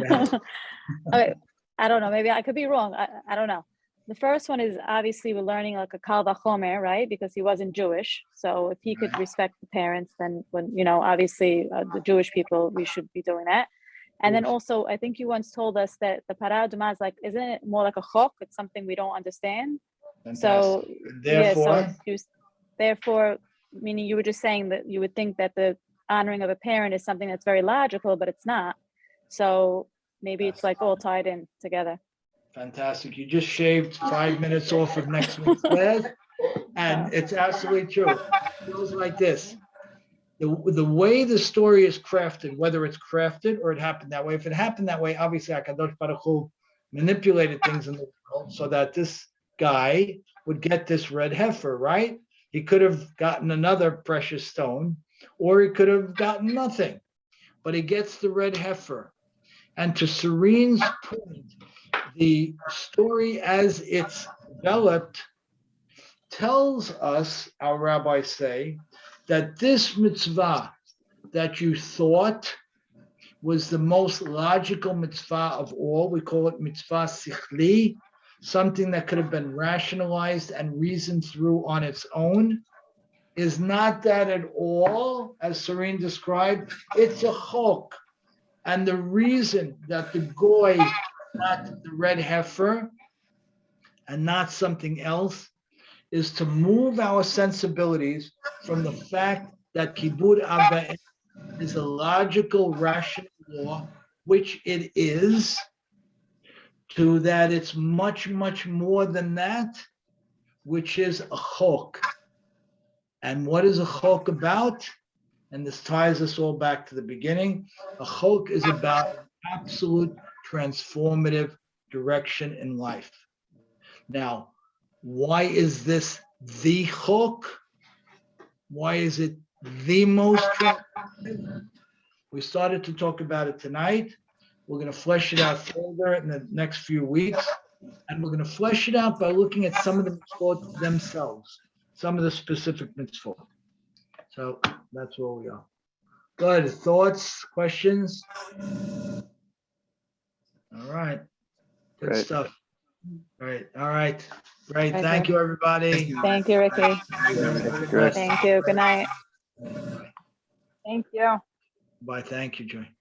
Go. Okay, I don't know. Maybe I could be wrong. I don't know. The first one is obviously we're learning like a kal vachomer, right? Because he wasn't Jewish. So if he could respect the parents, then when, obviously the Jewish people, we should be doing that. And then also, I think you once told us that the parah adumah is like, isn't it more like a chok? It's something we don't understand. So therefore, meaning you were just saying that you would think that the honoring of a parent is something that's very logical, but it's not. So maybe it's like all tied in together. Fantastic. You just shaved 5 minutes off of next week's class, and it's absolutely true. It goes like this. The way the story is crafted, whether it's crafted or it happened that way, if it happened that way, obviously HaKadosh Baruch Hu manipulated things in the world so that this guy would get this red heifer, right? He could have gotten another precious stone, or he could have gotten nothing, but he gets the red heifer. And to Serene's point, the story as it's developed tells us, our rabbis say, that this mitzvah that you thought was the most logical mitzvah of all, we call it mitzvah sichli, something that could have been rationalized and reasoned through on its own, is not that at all, as Serene described. It's a chok. And the reason that the goy got the red heifer and not something else is to move our sensibilities from the fact that Kibud Avim is a logical, rational law, which it is, to that it's much, much more than that, which is a chok. And what is a chok about? And this ties us all back to the beginning. A chok is about absolute transformative direction in life. Now, why is this the chok? Why is it the most transformative? We started to talk about it tonight. We're going to flesh it out further in the next few weeks. And we're going to flesh it out by looking at some of the mitzvot themselves, some of the specific mitzvot. So that's where we are. Good. Thoughts, questions? All right. Good Great. stuff. Great. All right. Great. Okay. Thank you, everybody. Thank you, Ricky. Great. Thank you. Good night. Thank you. Bye. Thank you, Joy.